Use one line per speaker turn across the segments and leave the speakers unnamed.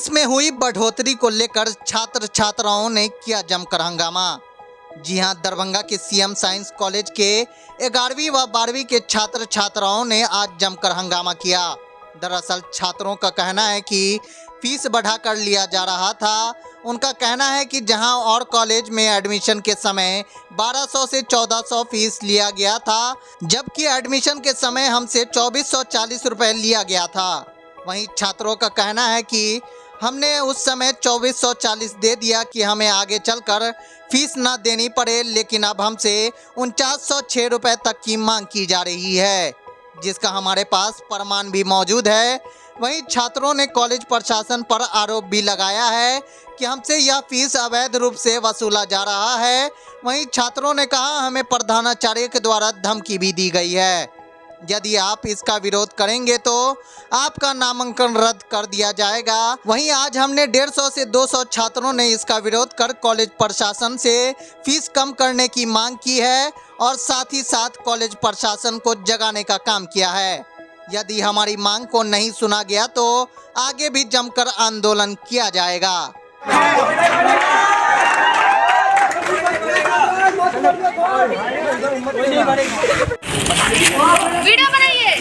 Fees में हुई बढ़ोतरी को लेकर छात्र छात्राओं ने किया जमकर हंगामा। जी हां, दरभंगा के सीएम साइंस कॉलेज के 11वीं व 12वीं के छात्र छात्राओं ने आज जमकर हंगामा किया। दरअसल छात्रों का कहना है कि फीस बढ़ाकर लिया जा रहा था। उनका कहना है कि जहां और कॉलेज में एडमिशन के समय 1200 से 1400 फीस लिया गया था, जबकि एडमिशन के समय हमसे 2440 रुपये लिया गया था। वहीं छात्रों का कहना है कि हमने उस समय 2440 दे दिया कि हमें आगे चलकर फीस न देनी पड़े, लेकिन अब हमसे 4906 रुपये तक की मांग की जा रही है, जिसका हमारे पास प्रमाण भी मौजूद है। वहीं छात्रों ने कॉलेज प्रशासन पर आरोप भी लगाया है कि हमसे यह फीस अवैध रूप से वसूला जा रहा है। वहीं छात्रों ने कहा हमें प्रधानाचार्य के द्वारा धमकी भी दी गई है, यदि आप इसका विरोध करेंगे तो आपका नामांकन रद्द कर दिया जाएगा। वहीं आज हमने 150 से 200 छात्रों ने इसका विरोध कर कॉलेज प्रशासन से फीस कम करने की मांग की है और साथ ही साथ कॉलेज प्रशासन को जगाने का काम किया है। यदि हमारी मांग को नहीं सुना गया तो आगे भी जमकर आंदोलन किया जाएगा।
वीडियो बनाइए।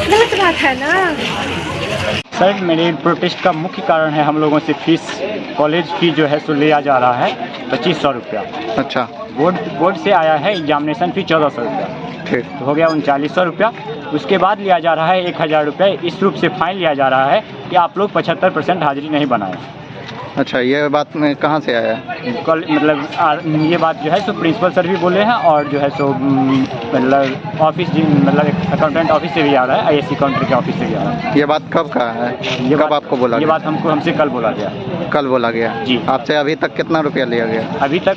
गलत बात है ना
सर। मेरे प्रोटेस्ट का मुख्य कारण है हम लोगों से फीस, कॉलेज फी जो है सो लिया जा रहा है 2500 रुपया।
अच्छा।
बोर्ड से आया है एग्जामिनेशन फी 1400 रुपया,
ठीक।
तो हो गया 3900 रुपया। उसके बाद लिया जा रहा है 1000 रुपये इस रूप से फाइन लिया जा रहा है कि आप लोग 75% हाजिरी नहीं बनाए।
अच्छा, ये बात में कहाँ से आया है?
कल मतलब ये बात जो है सो प्रिंसिपल सर भी बोले हैं और जो है सो मतलब ऑफिस मतलब अकाउंटेंट ऑफिस से भी आ रहा है, आईएससी काउंटर के ऑफिस से भी आ रहा है।
ये बात कब का है? ये कब आपको बोला?
ये बात हमसे कल बोला गया।
कल बोला गया
जी।
आपसे अभी तक कितना रुपया लिया गया?
अभी तक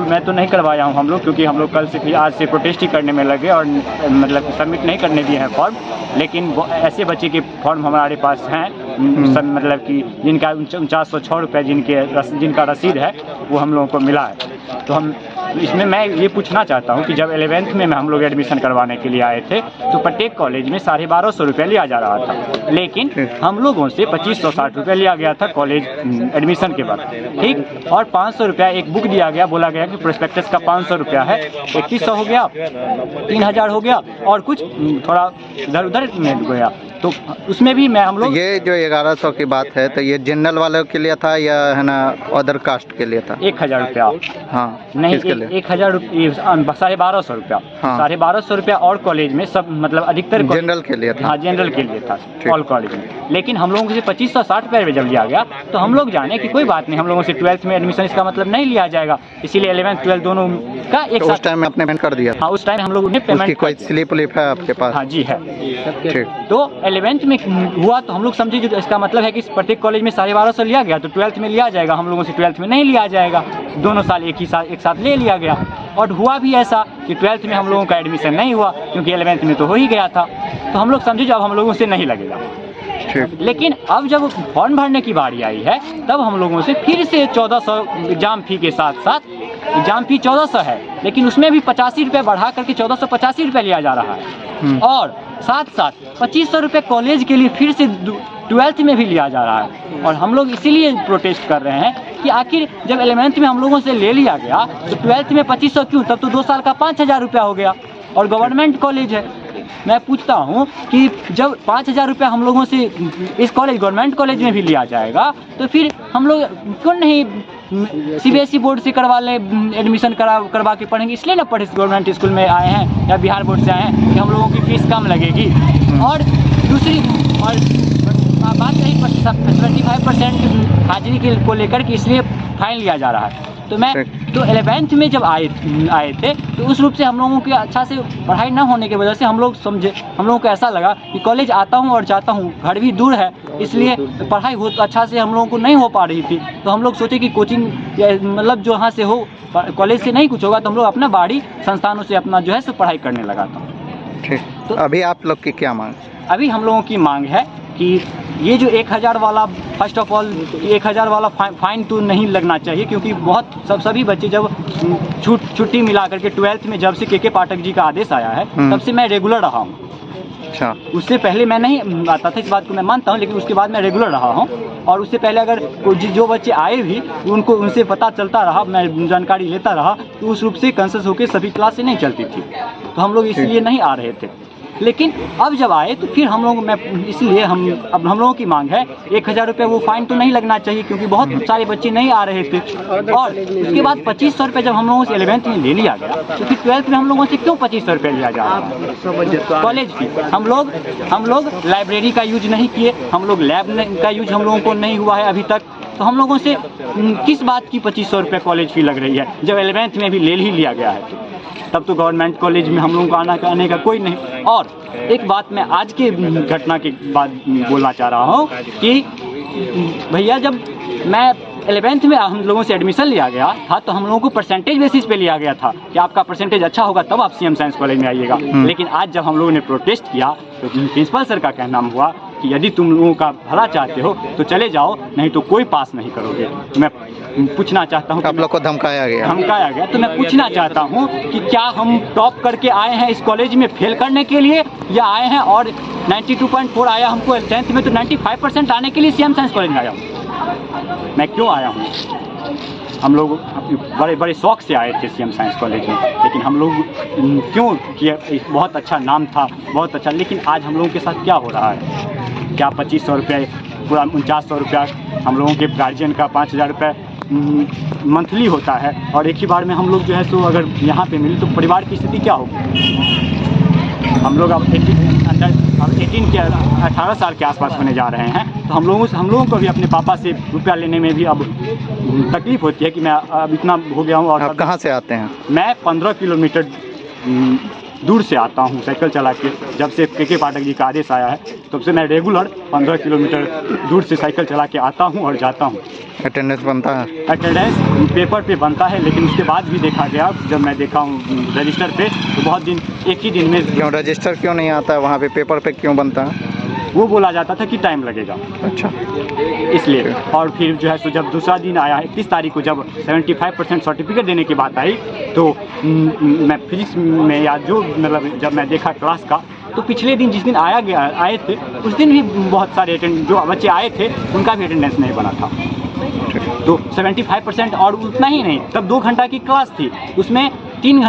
मैं तो नहीं करवाया हूँ हम लोग, क्योंकि हम लोग कल से फिर आज से प्रोटेस्ट ही करने में लगे और मतलब सबमिट नहीं करने दिए हैं फॉर्म। लेकिन ऐसे बच्चे के फॉर्म हमारे पास हैं सब, मतलब कि जिनका 4906 रुपये जिनका रसीद है वो हम लोगों को मिला है। तो हम इसमें मैं ये पूछना चाहता हूँ कि जब 11th में हम लोग एडमिशन करवाने के लिए आए थे तो प्रत्येक कॉलेज में 1250 रुपये लिया जा रहा था, लेकिन हम लोगों से 2560 रुपये लिया गया था कॉलेज एडमिशन के बाद, ठीक। और 500 रुपया एक बुक दिया गया, बोला गया कि प्रोस्पेक्टस का 500 रुपया है, 3100 हो गया, 3000 हो गया और कुछ थोड़ा इधर उधर में गया। तो उसमें भी हम लोग
ये जो 1100 की बात है तो ये जनरल वालों के लिए था या है ना अदर कास्ट के लिए था?
1000 रुपया।
हाँ,
नहीं, 1000 रुपये 1250 रुपया।
हाँ।
1250 रुपया और कॉलेज में सब मतलब अधिकतर
जनरल के लिए था।
हाँ, जनरल के लिए था ऑल कॉलेज में। लेकिन हम लोगों से 2560 रुपये जब लिया गया तो हम लोग जाने कि कोई बात नहीं, हम लोगों से 12th में एडमिशन इसका मतलब नहीं लिया जाएगा, इसीलिए 11th 12th दोनों का एक साथ।
उस टाइम में आपने पेमेंट कर दिया?
हाँ, उस टाइम हम लोगों ने पेमेंट।
कोई स्लिप है आपके पास?
हाँ जी है,
ठीक।
तो 11th में हुआ तो हम लोग समझे कि इसका मतलब है कि प्रत्येक कॉलेज में 1250 लिया गया तो 12th में लिया जाएगा, हम लोगों से 12th में नहीं लिया जाएगा। दोनों साल एक साथ ले लिया गया और हुआ भी ऐसा कि 12th में हम लोगों का एडमिशन नहीं हुआ क्योंकि 11th में तो हो ही गया था। तो हम लोग समझे जब हम लोगों से नहीं लगेगा। लेकिन अब जब फॉर्म भरने की बारी आई है तब हम लोगों से फिर से 1400 एग्जाम फी के साथ एग्जाम फी 1400 है, लेकिन उसमें भी 85 रुपये बढ़ा करके 1485 रुपये लिया जा रहा है और साथ 2500 रुपये कॉलेज के लिए फिर से 12th में भी लिया जा रहा है। और हम लोग इसीलिए प्रोटेस्ट कर रहे हैं कि आखिर जब 11th में हम लोगों से ले लिया गया तो 12th में 2500 क्यों? तब तो 2 साल का 5000 रुपया हो गया और गवर्नमेंट कॉलेज है। मैं पूछता हूँ कि जब 5000 रुपया हम लोगों से इस गवर्नमेंट कॉलेज में भी लिया जाएगा तो फिर हम लोग क्यों नहीं सीबीएसई बोर्ड से करवा ले, एडमिशन करवा के पढ़ेंगे? इसलिए ना पढ़े गवर्नमेंट स्कूल में आए हैं या बिहार बोर्ड से आए हैं कि हम लोगों की फीस कम लगेगी। और दूसरी बात रही 75% हाजिरी को लेकर कि इसलिए फाइन लिया जा रहा है। तो 11th में जब आए थे तो उस रूप से हम लोगों की अच्छा से पढ़ाई ना होने की वजह से हम लोगों को ऐसा लगा कि कॉलेज आता हूँ और जाता हूँ, घर भी दूर है, इसलिए पढ़ाई अच्छा से हम लोगों को नहीं हो पा रही थी। तो हम लोग सोचे कि कोचिंग मतलब जो यहाँ से हो, कॉलेज से नहीं कुछ होगा तो हम लोग अपना बाहरी संस्थानों से अपना जो है सो पढ़ाई करने लगा था।
ठीक। तो अभी आप लोग की क्या मांग?
अभी हम लोगों की मांग है कि ये जो 1000 वाला, फर्स्ट ऑफ ऑल 1000 वाला फाइन तो नहीं लगना चाहिए, क्योंकि बहुत सभी बच्चे जब छुट्टी मिला करके 12th में जब से के पाठक जी का आदेश आया है तब से मैं रेगुलर रहा हूँ।
अच्छा,
उससे पहले मैं नहीं आता था, इस बात को मैं मानता हूँ, लेकिन उसके बाद मैं रेगुलर रहा हूँ। और उससे पहले अगर जो बच्चे आए भी उनसे पता चलता रहा, मैं जानकारी लेता रहा, तो उस रूप से कंसेस होकर सभी क्लास से नहीं चलती थी, तो हम लोग इसलिए नहीं आ रहे थे। लेकिन अब जब आए तो फिर हम लोग, मैं इसलिए अब हम लोगों की मांग है 1000 रुपये वो फाइन तो नहीं लगना चाहिए, क्योंकि बहुत सारे बच्चे नहीं आ रहे थे। और उसके बाद 2500 रुपये जब हम लोगों से 11th में ले लिया गया, तो फिर 12th में हम लोगों से क्यों 2500 रुपये लिया जा रहा है? कॉलेज फी हम लोग लाइब्रेरी का यूज नहीं किए, हम लोग लैब का यूज हम लोगों को नहीं हुआ है अभी तक, तो हम लोगों से किस बात की 2500 रुपये कॉलेज फी लग रही है, जब 11th में भी ले ही लिया गया है। तब तो गवर्नमेंट कॉलेज में हम लोगों को आने का कोई नहीं। और एक बात मैं आज के घटना के बाद बोलना चाह रहा हूँ कि भैया, जब मैं 11th में हम लोगों से एडमिशन लिया गया था तो हम लोगों को परसेंटेज बेसिस पे लिया गया था कि आपका परसेंटेज अच्छा होगा तब आप सीएम साइंस कॉलेज में आइएगा। लेकिन आज जब हम लोगों ने प्रोटेस्ट किया तो प्रिंसिपल सर का कहना हुआ कि यदि तुम लोगों का भला चाहते हो तो चले जाओ, नहीं तो कोई पास नहीं करोगे। तो मैं पूछना चाहता हूँ,
आप लोग को धमकाया गया,
तो मैं पूछना चाहता हूँ कि क्या हम टॉप करके आए हैं इस कॉलेज में फेल करने के लिए, या आए हैं और 92.4 आया हमको 10th में, तो 95% आने के लिए सीएम साइंस कॉलेज में आया हूँ। मैं क्यों आया हूँ? हम लोग बड़े शौक से आए थे सीएम साइंस कॉलेज में, लेकिन हम लोग क्यों कि बहुत अच्छा नाम था, बहुत अच्छा, लेकिन आज हम लोगों के साथ क्या हो रहा है? क्या 2500 रुपये, पूरा 4900 रुपया हम लोगों के गार्जियन का 5000 रुपये मंथली होता है, और एक ही बार में हम लोग जो है सो अगर यहाँ पे मिले तो परिवार की स्थिति क्या होगी? हम लोग अब 18 के 18 साल के आसपास होने जा रहे हैं, तो हम लोगों को भी अपने पापा से रुपया लेने में भी अब तकलीफ होती है कि मैं अब इतना हो गया हूँ। और
आप कहाँ से आते हैं?
मैं 15 किलोमीटर दूर से आता हूँ साइकिल चला के। जब से के पाठक जी का आदेश आया है तब से मैं रेगुलर 15 किलोमीटर दूर से साइकिल चला के आता हूँ और जाता हूँ।
अटेंडेंस बनता है?
अटेंडेंस पेपर पे बनता है, लेकिन उसके बाद भी देखा गया, जब मैं देखा हूँ रजिस्टर पे, तो बहुत दिन, एक ही दिन में।
क्यों रजिस्टर क्यों नहीं आता है वहाँ पे, पेपर पे क्यों बनता है?
वो बोला जाता था कि टाइम लगेगा।
अच्छा,
इसलिए। और फिर जो है सो जब दूसरा दिन आया 31 तारीख को, जब 75% सर्टिफिकेट देने की बात आई, तो मैं फिजिक्स में, या जो मतलब जब मैं देखा क्लास का, तो पिछले दिन जिस दिन आए थे उस दिन भी बहुत सारे जो बच्चे आए थे उनका भी अटेंडेंस नहीं बना था। तो 75%, और उतना ही नहीं, तब 2 घंटा की क्लास थी, उसमें 3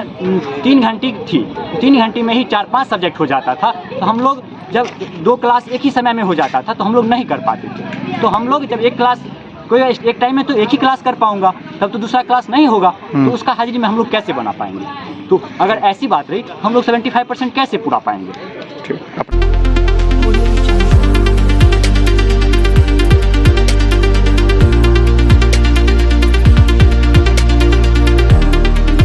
घंटे थी, 3 घंटे में ही 4-5 सब्जेक्ट हो जाता था। तो हम लोग जब 2 क्लास एक ही समय में हो जाता था तो हम लोग नहीं कर पाते थे। तो हम लोग जब एक क्लास, कोई एक टाइम में तो एक ही क्लास कर पाऊंगा, तब तो दूसरा क्लास नहीं होगा, तो उसका हाजिरी में हम लोग कैसे बना पाएंगे? तो अगर ऐसी बात रही, हम लोग 75% कैसे पूरा पाएंगे?
ठीक।